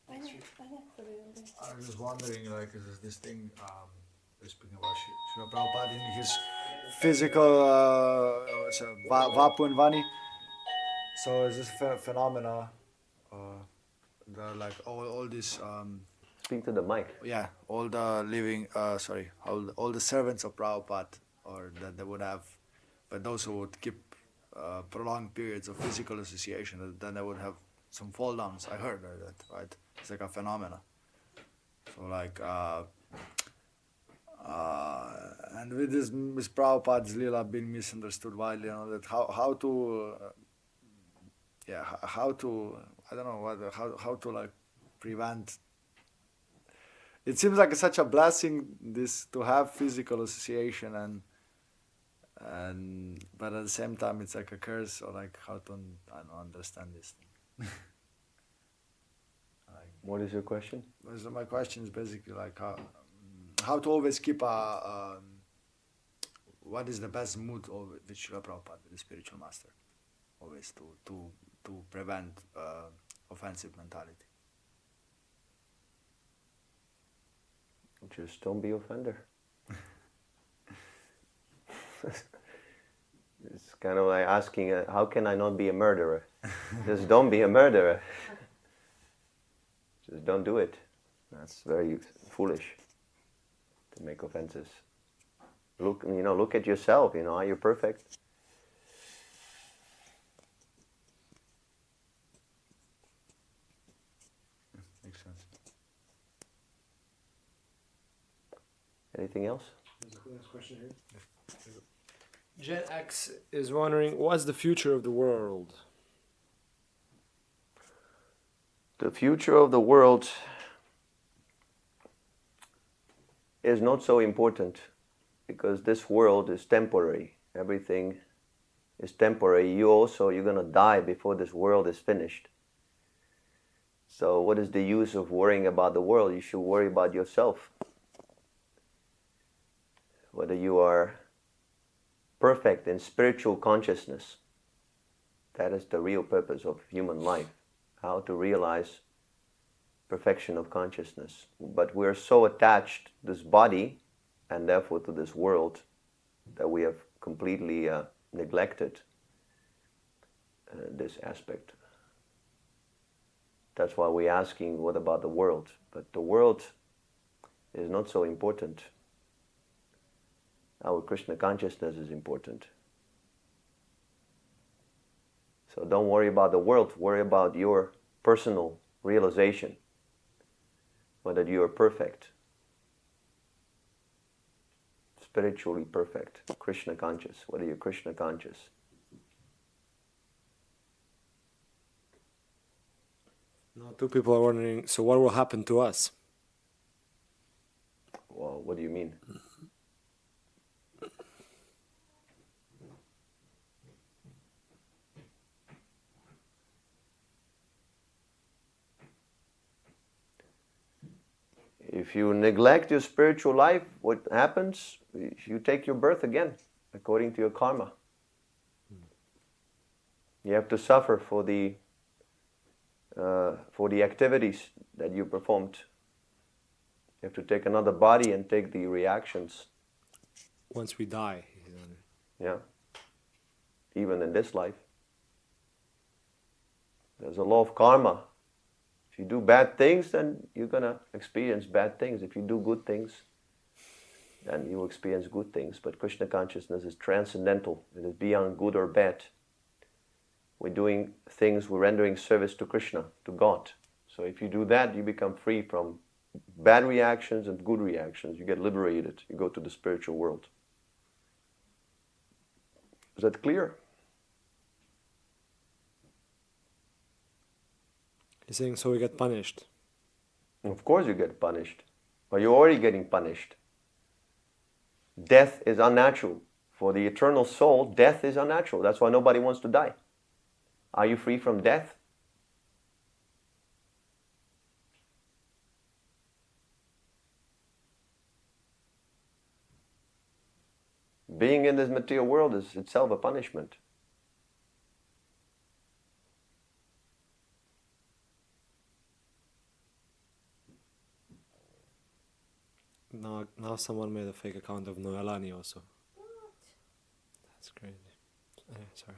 I was wondering, is this thing, speaking about Srila Prabhupada in his Physical Vapu and Vani. So is this phenomena? there are like all these, Speak to the mic. yeah, all the living, all the servants of Prabhupada, or that they would have, but those who would keep prolonged periods of physical association, then they would have some fall downs. I heard that, right? It's like a phenomena. So and with this Prabhupada's lila being misunderstood widely, that how to yeah, how to, I don't know what, how to like prevent. It seems like such a blessing this to have physical association, and but at the same time it's like a curse, or like how to, I don't understand this thing. What is your question? So my question is basically like how to always keep what is the best mood with Srila Prabhupada, with the spiritual master, always to prevent offensive mentality. Just don't be offender. It's kind of like asking, how can I not be a murderer? Just don't be a murderer. Just don't do it. That's very foolish to make offenses. Look at yourself. Are you perfect? Makes sense. Anything else? There's a last question here. Gen X is wondering, what's the future of the world? The future of the world is not so important, because this world is temporary. Everything is temporary. You're going to die before this world is finished. So what is the use of worrying about the world? You should worry about yourself. Whether you are perfect in spiritual consciousness. That is the real purpose of human life. How to realize perfection of consciousness. But we're so attached to this body and therefore to this world that we have completely neglected this aspect. That's why we're asking, what about the world? But the world is not so important. Our Krishna consciousness is important. So don't worry about the world, worry about your personal realization, whether you are perfect, spiritually perfect, Krishna conscious, whether you're Krishna conscious. Now, two people are wondering, so what will happen to us? Well, what do you mean? If you neglect your spiritual life, what happens? You take your birth again, according to your karma. You have to suffer for the activities that you performed. You have to take another body and take the reactions. Once we die. Yeah. Even in this life. There's a law of karma. If you do bad things, then you're going to experience bad things. If you do good things, then you will experience good things. But Krishna consciousness is transcendental. It is beyond good or bad. We're doing things, we're rendering service to Krishna, to God. So if you do that, you become free from bad reactions and good reactions. You get liberated. You go to the spiritual world. Is that clear? He's saying, so we get punished. Of course you get punished. But you're already getting punished. Death is unnatural. For the eternal soul, death is unnatural. That's why nobody wants to die. Are you free from death? Being in this material world is itself a punishment. Now someone made a fake account of Noelani also. That's crazy. Sorry.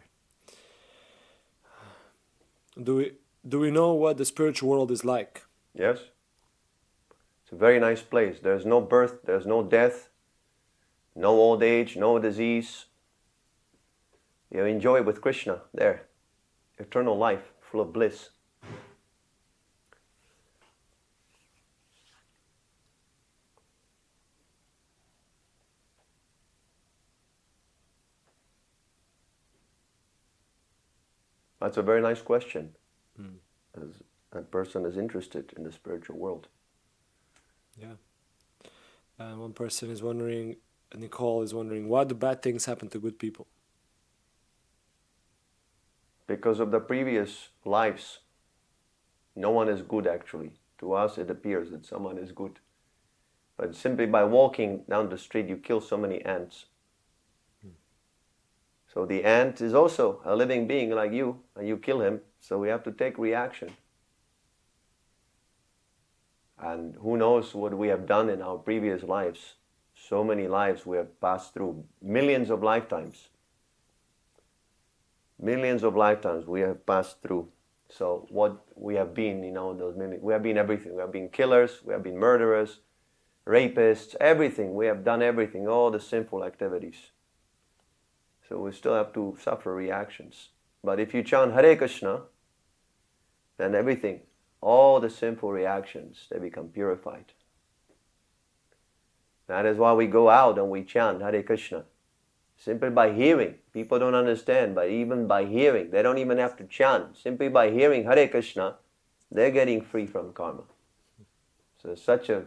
Do we know what the spiritual world is like? Yes. It's a very nice place. There's no birth, there's no death, no old age, no disease. You enjoy with Krishna there. Eternal life, full of bliss. That's a very nice question. As a person is interested in the spiritual world. Yeah. And one person is wondering, Nicole is wondering, why do bad things happen to good people? Because of the previous lives, no one is good actually. To us it appears that someone is good. But simply by walking down the street you kill so many ants. So the ant is also a living being like you, and you kill him, so we have to take reaction. And who knows what we have done in our previous lives. So many lives we have passed through, millions of lifetimes. Millions of lifetimes we have passed through. So what we have been, those millions, we have been everything. We have been killers, we have been murderers, rapists, everything. We have done everything, all the sinful activities. So we still have to suffer reactions. But if you chant Hare Krishna, then everything, all the sinful reactions, they become purified. That is why we go out and we chant Hare Krishna. Simply by hearing. People don't understand, but even by hearing, they don't even have to chant. Simply by hearing Hare Krishna, they're getting free from karma. So it's such a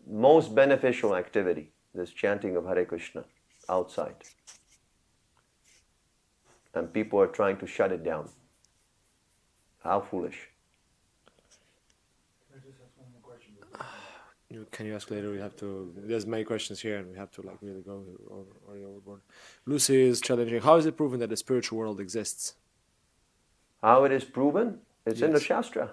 most beneficial activity, this chanting of Hare Krishna outside. And people are trying to shut it down. How foolish. Can you ask later? We have to. There's many questions here, and we have to really go overboard. Lucy is challenging. How is it proven that the spiritual world exists? How it is proven? It's in the Yes. Shastra.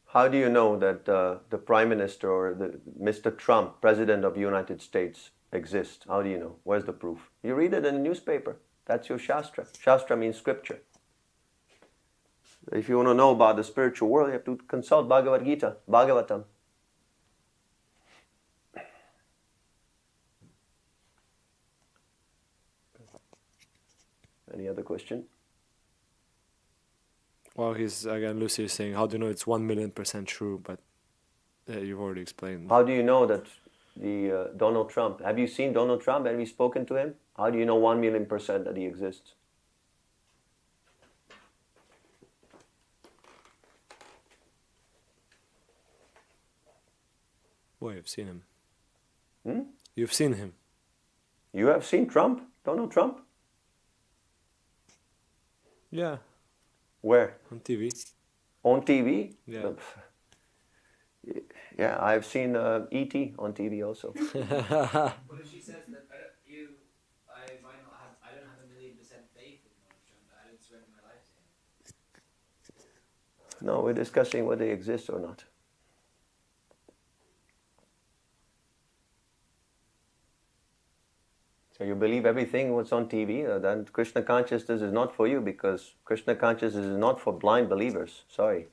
How do you know that the Prime Minister or Mr. Trump, President of the United States, exists? How do you know? Where's the proof? You read it in the newspaper. That's your Shastra. Shastra means scripture. If you want to know about the spiritual world, you have to consult Bhagavad Gita, Bhagavatam. Any other question? Well, Lucy is saying, how do you know it's 1,000,000% true? But you've already explained. How do you know that Donald Trump, have you seen Donald Trump? Have you spoken to him? How do you know 1,000,000% that he exists? Boy, you've seen him. You've seen him. You have seen Trump? Donald Trump? Yeah. Where? On TV. On TV? Yeah. Yeah, I've seen E.T. on TV also. Well, if she says that I don't have 1,000,000% faith in Donald Trump, I don't surrender my life to him. No, we're discussing whether they exist or not. So you believe everything what's on TV, then Krishna consciousness is not for you, because Krishna consciousness is not for blind believers. Sorry.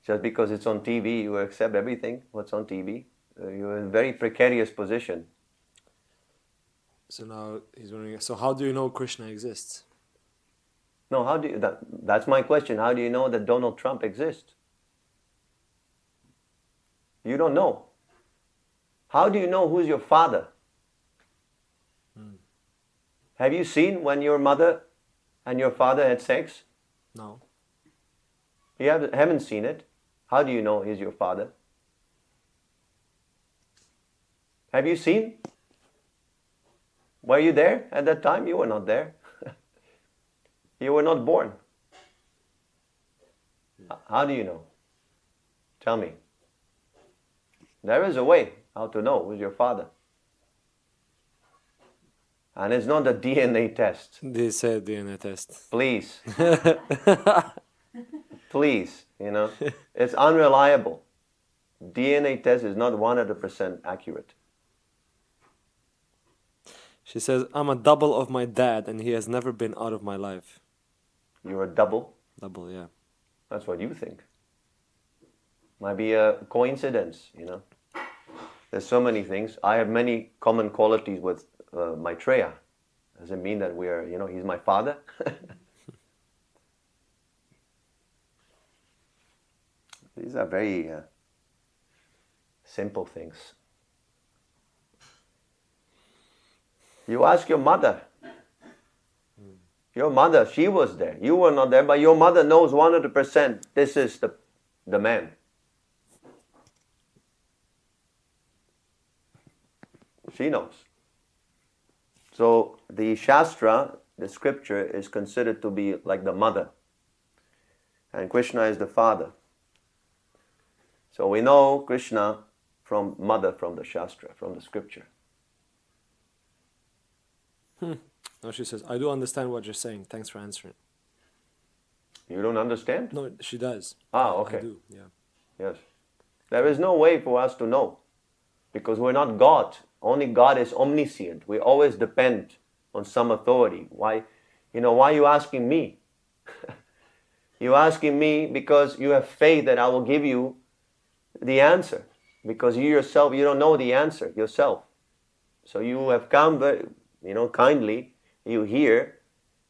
Just because it's on TV, you accept everything what's on TV. You're in a very precarious position. So now he's wondering, so how do you know Krishna exists? No, how do you, that's my question. How do you know that Donald Trump exists? You don't know. How do you know who's your father? Have you seen when your mother and your father had sex? No. You haven't seen it. How do you know he's your father? Have you seen? Were you there at that time? You were not there. You were not born. How do you know? Tell me. There is a way how to know who's your father. And it's not a DNA test. They said DNA test. Please. Please, it's unreliable. DNA test is not 100% accurate. She says, I'm a double of my dad and he has never been out of my life. You're a double? Double, yeah. That's what you think. Might be a coincidence, There's so many things. I have many common qualities with Maitreya. Does it mean that he's my father? These are very simple things. You ask your mother. Your mother, she was there. You were not there, but your mother knows 100% this is the man. She knows. So the Shastra, the scripture, is considered to be like the mother. And Krishna is the father. So we know Krishna from mother, from the Shastra, from the scripture. Now she says, I do understand what you're saying. Thanks for answering. You don't understand? No, she does. Okay. I do, yeah. Yes. There is no way for us to know. Because we're not God. Only God is omniscient. We always depend on some authority. Why are you asking me? You're asking me because you have faith that I will give you the answer. Because you yourself, you don't know the answer yourself. So you have come very, kindly, you hear,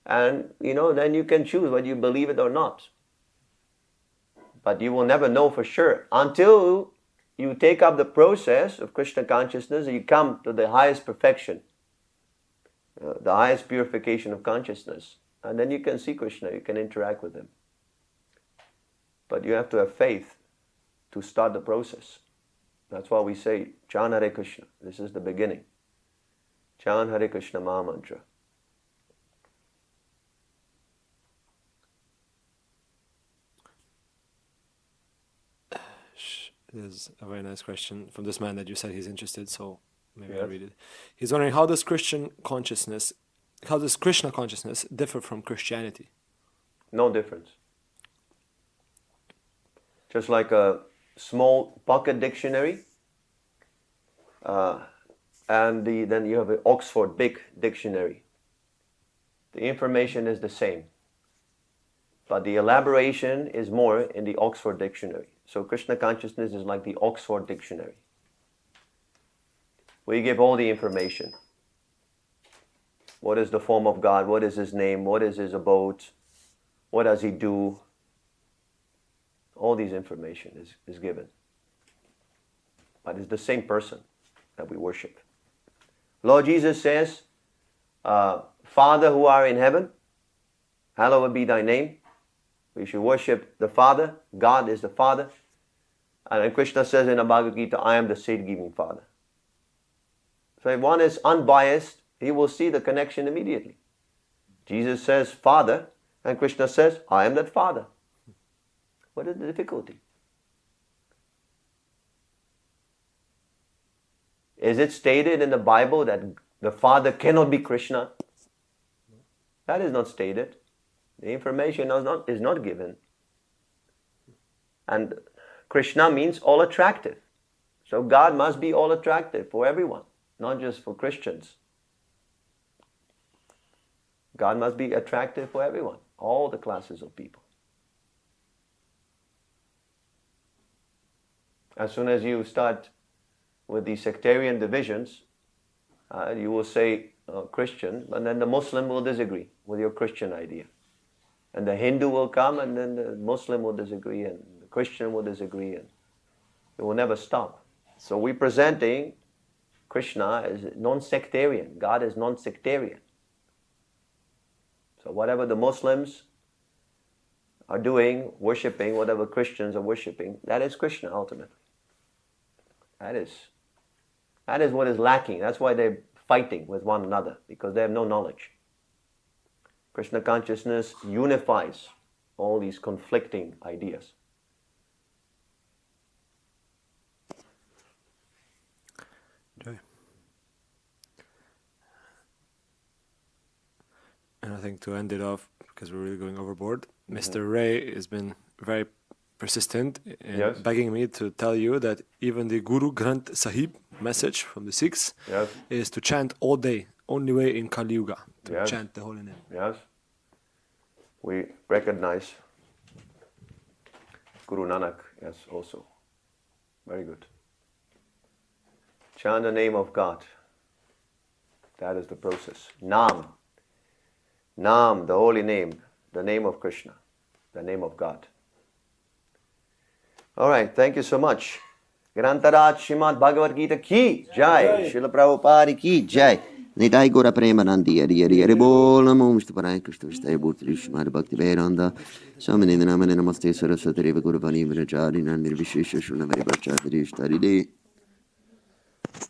and, then you can choose whether you believe it or not. But you will never know for sure until you take up the process of Krishna consciousness, you come to the highest perfection, the highest purification of consciousness. And then you can see Krishna, you can interact with him. But you have to have faith to start the process. That's why we say, Chant Hare Krishna. This is the beginning. Chant Hare Krishna Maha Mantra. There's a very nice question from this man that you said he's interested, so maybe I'll Yes. read it. He's wondering, how does Krishna consciousness differ from Christianity? No difference. Just like a small pocket dictionary, and then you have an Oxford big dictionary. The information is the same, but the elaboration is more in the Oxford dictionary. So Krishna consciousness is like the Oxford dictionary. We give all the information. What is the form of God? What is his name? What is his abode? What does he do? All these information is given. But it's the same person that we worship. Lord Jesus says, Father who are in heaven, hallowed be thy name. We should worship the Father. God is the Father. And then Krishna says in the Bhagavad Gita, I am the seed-giving Father. So if one is unbiased, he will see the connection immediately. Jesus says, Father, and Krishna says, I am that Father. What is the difficulty? Is it stated in the Bible that the Father cannot be Krishna? That is not stated. The information is not given. And Krishna means all attractive. So God must be all attractive for everyone, not just for Christians. God must be attractive for everyone, all the classes of people. As soon as you start with the sectarian divisions, you will say Christian, and then the Muslim will disagree with your Christian idea. And the Hindu will come, and then the Muslim will disagree, and the Christian will disagree, and it will never stop. So we're presenting Krishna as non-sectarian. God is non-sectarian. So whatever the Muslims are doing, worshipping, whatever Christians are worshipping, that is Krishna ultimately. That is what is lacking. That's why they're fighting with one another, because they have no knowledge. Krishna consciousness unifies all these conflicting ideas. Joy. And I think to end it off, because we're really going overboard, Mr. Ray has been very persistent in Yes. begging me to tell you that even the Guru Granth Sahib message from the Sikhs Yes. is to chant all day, only way in Kali Yuga, to Yes. chant the holy name. Yes. We recognize Guru Nanak, yes, also. Very good. Chant the name of God. That is the process. Nam. Nam, the holy name, the name of Krishna, the name of God. All right, thank you so much. Grantaraj Srimad Bhagavad Gita ki jai. Srila Prabhupada ki jai. Nitai Gora Premanandi Hari Hari Hari Bol Namo Vishnupadaya Krishna Vishnu Bhutri Srimad Bhakti Vedanta Swami Namane Namaste Saraswati Deva Guru Vani Vrajari Nandir Vishesha Shuna Vari Bhachadri Shtari